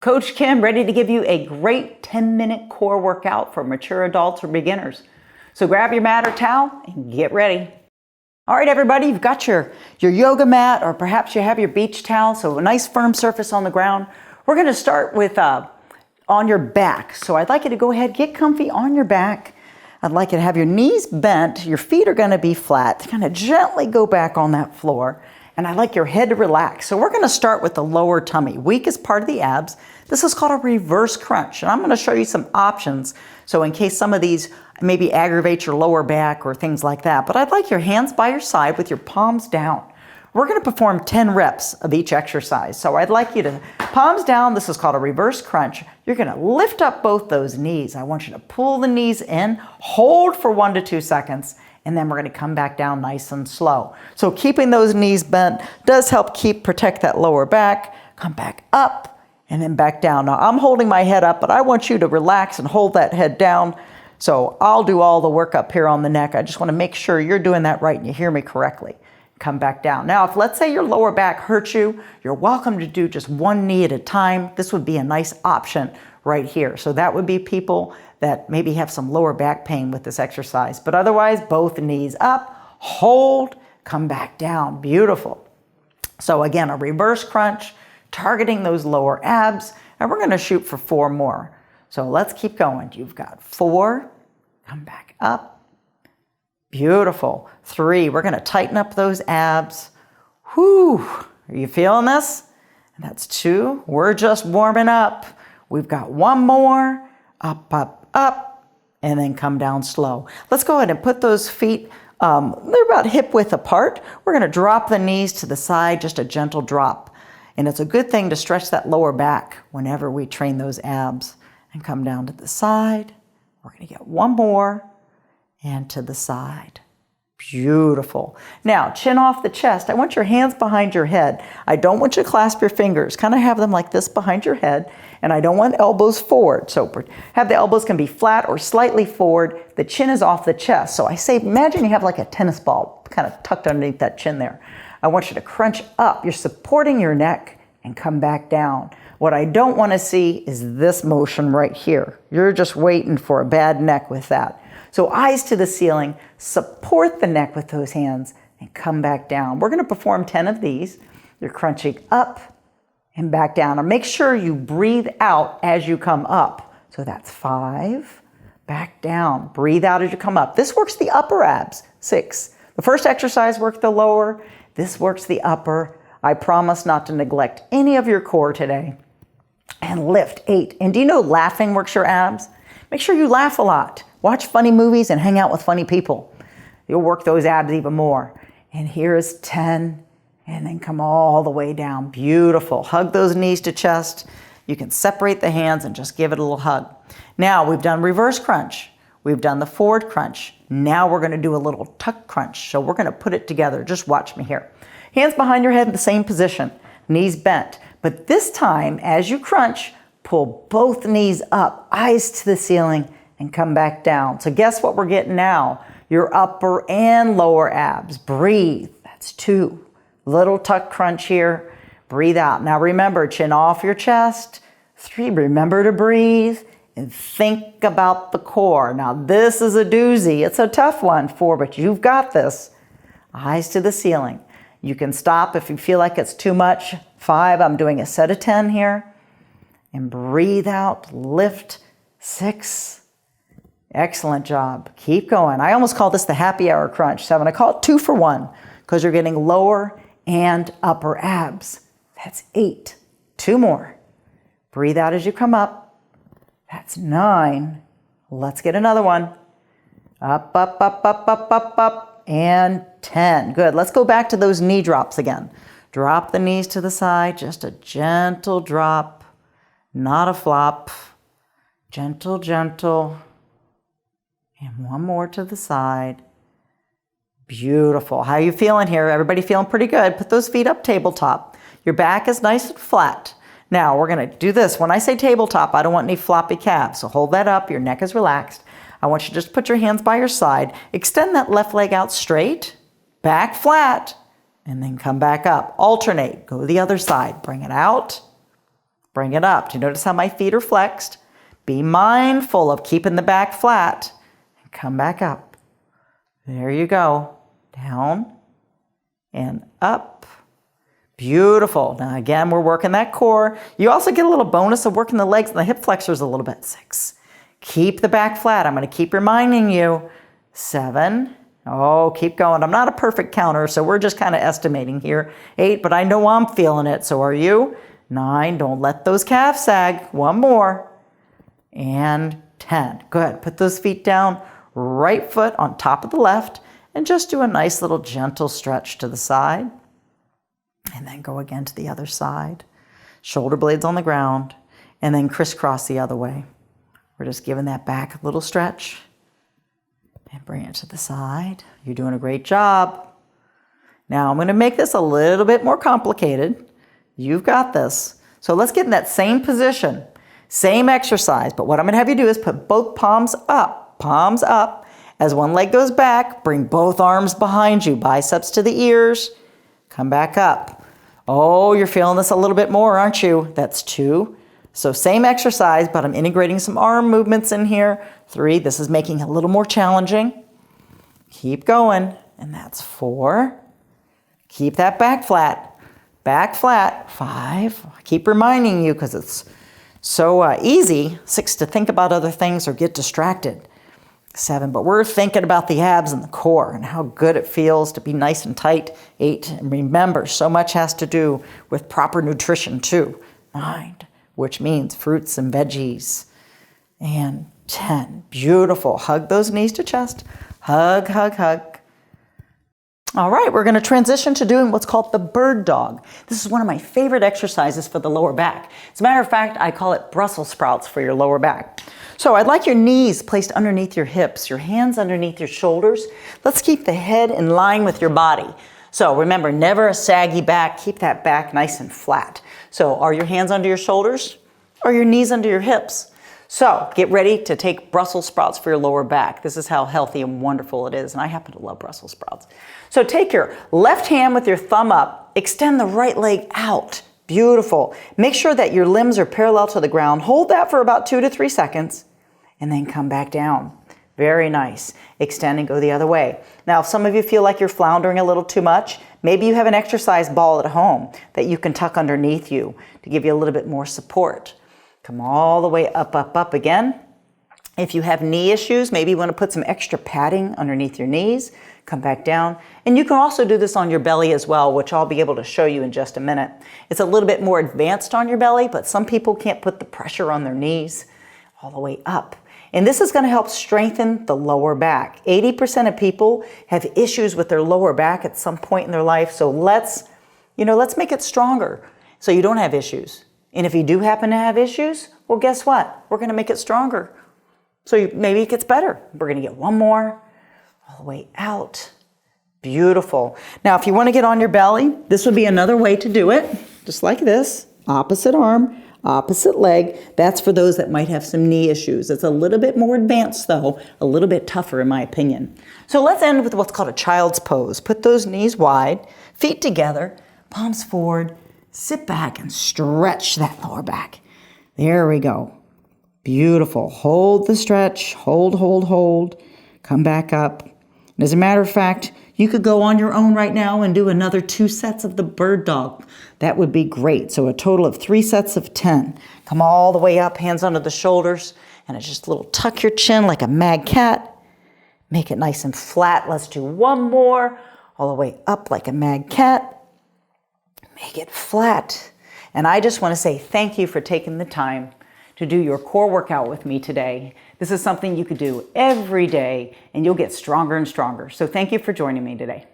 Coach Kim, ready to give you a great 10-minute core workout for mature adults or beginners. So grab your mat or towel and get ready. All right, everybody, you've got your yoga mat, or perhaps you have your beach towel, so a nice firm surface on the ground. We're going to start with on your back. So I'd like you to go ahead, get comfy on your back. I'd like you to have your knees bent. Your feet are going to be flat. Kind of gently go back on that floor. And I'd like your head to relax. So we're going to start with the lower tummy, weakest part of the abs. This is called a reverse crunch. And I'm going to show you some options. So in case some of these maybe aggravate your lower back or things like that. But I'd like your hands by your side with your palms down. We're going to perform 10 reps of each exercise. So I'd like you to palms down. This is called a reverse crunch. You're going to lift up both those knees. I want you to pull the knees in, hold for 1 to 2 seconds, and then we're going to come back down nice and slow. So keeping those knees bent does help protect that lower back. Come back up and then back down. Now I'm holding my head up, but I want you to relax and hold that head down. So I'll do all the work up here on the neck. I just want to make sure you're doing that right and you hear me correctly. Come back down. Now, if let's say your lower back hurts you, you're welcome to do just one knee at a time. This would be a nice option right here. So that would be people that maybe have some lower back pain with this exercise. But otherwise, both knees up, hold, come back down. Beautiful. So again, a reverse crunch, targeting those lower abs, and we're going to shoot for 4 more. So let's keep going. You've got 4, come back up. Beautiful. 3, we're going to tighten up those abs. Whew, are you feeling this? And that's 2. We're just warming up. We've got 1 more. Up, up, up, and then come down slow. Let's go ahead and put those feet, they're about hip width apart. We're going to drop the knees to the side, just a gentle drop. And it's a good thing to stretch that lower back whenever we train those abs. And come down to the side. We're going to get 1 more. And to the side. Beautiful. Now, chin off the chest. I want your hands behind your head. I don't want you to clasp your fingers. Kind of have them like this behind your head. And I don't want elbows forward. So have the elbows can be flat or slightly forward. The chin is off the chest. So I say, imagine you have like a tennis ball kind of tucked underneath that chin there. I want you to crunch up. You're supporting your neck and come back down. What I don't want to see is this motion right here. You're just waiting for a bad neck with that. So eyes to the ceiling, support the neck with those hands and come back down. We're going to perform 10 of these. You're crunching up and back down. And make sure you breathe out as you come up. So that's 5, back down. Breathe out as you come up. This works the upper abs. 6. The first exercise worked the lower. This works the upper. I promise not to neglect any of your core today. And lift. 8. And do you know laughing works your abs? Make sure you laugh a lot. Watch funny movies and hang out with funny people. You'll work those abs even more. And here is 10. And then come all the way down. Beautiful. Hug those knees to chest. You can separate the hands and just give it a little hug. Now we've done reverse crunch. We've done the forward crunch. Now we're going to do a little tuck crunch. So we're going to put it together. Just watch me here. Hands behind your head in the same position. Knees bent. But this time, as you crunch, pull both knees up, eyes to the ceiling, and come back down. So guess what we're getting now? Your upper and lower abs. Breathe. That's 2. Little tuck crunch here. Breathe out. Now remember, chin off your chest. 3, remember to breathe. And think about the core. Now this is a doozy. It's a tough one. 4, but you've got this. Eyes to the ceiling. You can stop if you feel like it's too much. 5, I'm doing a set of 10 here. And breathe out, lift. 6. Excellent job. Keep going. I almost call this the happy hour crunch. 7, I call it 2 for 1 because you're getting lower and upper abs. That's 8. 2 more. Breathe out as you come up. That's 9. Let's get another one. Up, up, up, up, up, up, up. And 10. Good. Let's go back to those knee drops again. Drop the knees to the side. Just a gentle drop. Not a flop. Gentle, gentle. And 1 more to the side. Beautiful. How are you feeling here? Everybody feeling pretty good? Put those feet up tabletop. Your back is nice and flat. Now we're going to do this. When I say tabletop, I don't want any floppy calves. So hold that up. Your neck is relaxed. I want you to just put your hands by your side. Extend that left leg out straight. Back flat. And then come back up. Alternate. Go to the other side. Bring it out. Bring it up. Do you notice how my feet are flexed? Be mindful of keeping the back flat. And come back up. There you go. Down and up. Beautiful. Now again, we're working that core. You also get a little bonus of working the legs and the hip flexors a little bit. 6. Keep the back flat. I'm going to keep reminding you. 7. Oh, keep going. I'm not a perfect counter, so we're just kind of estimating here. 8, but I know I'm feeling it. So are you? 9. Don't let those calves sag. 1 more. And 10. Good. Put those feet down. Right foot on top of the left. And just do a nice little gentle stretch to the side. And then go again to the other side. Shoulder blades on the ground. And then crisscross the other way. We're just giving that back a little stretch. And bring it to the side. You're doing a great job. Now I'm going to make this a little bit more complicated. You've got this. So let's get in that same position. Same exercise. But what I'm going to have you do is put both palms up. Palms up. As one leg goes back, bring both arms behind you. Biceps to the ears. Come back up. Oh, you're feeling this a little bit more, aren't you? That's 2. So same exercise, but I'm integrating some arm movements in here. 3, this is making it a little more challenging. Keep going, and that's 4. Keep that back flat. Back flat. 5. I keep reminding you because it's so easy. 6, to think about other things or get distracted. 7, but we're thinking about the abs and the core and how good it feels to be nice and tight. 8, and remember, so much has to do with proper nutrition too. 9, which means fruits and veggies. And 10, beautiful. Hug those knees to chest. Hug, hug, hug. All right, we're going to transition to doing what's called the bird dog. This is one of my favorite exercises for the lower back. As a matter of fact, I call it Brussels sprouts for your lower back. So I'd like your knees placed underneath your hips, your hands underneath your shoulders. Let's keep the head in line with your body. So remember, never a saggy back. Keep that back nice and flat. So are your hands under your shoulders or your knees under your hips? So get ready to take Brussels sprouts for your lower back. This is how healthy and wonderful it is. And I happen to love Brussels sprouts. So take your left hand with your thumb up, extend the right leg out. Beautiful. Make sure that your limbs are parallel to the ground. Hold that for about 2 to 3 seconds and then come back down. Very nice. Extend and go the other way. Now, if some of you feel like you're floundering a little too much, maybe you have an exercise ball at home that you can tuck underneath you to give you a little bit more support. Come all the way up, up, up again. If you have knee issues, maybe you want to put some extra padding underneath your knees. Come back down. And you can also do this on your belly as well, which I'll be able to show you in just a minute. It's a little bit more advanced on your belly, but some people can't put the pressure on their knees all the way up. And this is going to help strengthen the lower back. 80% of people have issues with their lower back at some point in their life. So let's make it stronger so you don't have issues. And if you do happen to have issues, well, guess what? We're going to make it stronger. So maybe it gets better. We're going to get one more all the way out. Beautiful. Now, if you want to get on your belly, this would be another way to do it. Just like this. Opposite arm, opposite leg. That's for those that might have some knee issues. It's a little bit more advanced though, a little bit tougher in my opinion. So let's end with what's called a child's pose. Put those knees wide, feet together, palms forward, sit back and stretch that lower back. There we go. Beautiful. Hold the stretch. Hold, hold, hold. Come back up. And as a matter of fact, you could go on your own right now and do another 2 sets of the bird dog. That would be great. So a total of 3 sets of 10. Come all the way up, hands under the shoulders, and it's just a little tuck your chin like a mad cat. Make it nice and flat. Let's do one more, all the way up like a mad cat. Make it flat. And I just want to say thank you for taking the time to do your core workout with me today. This is something you could do every day and you'll get stronger and stronger. So thank you for joining me today.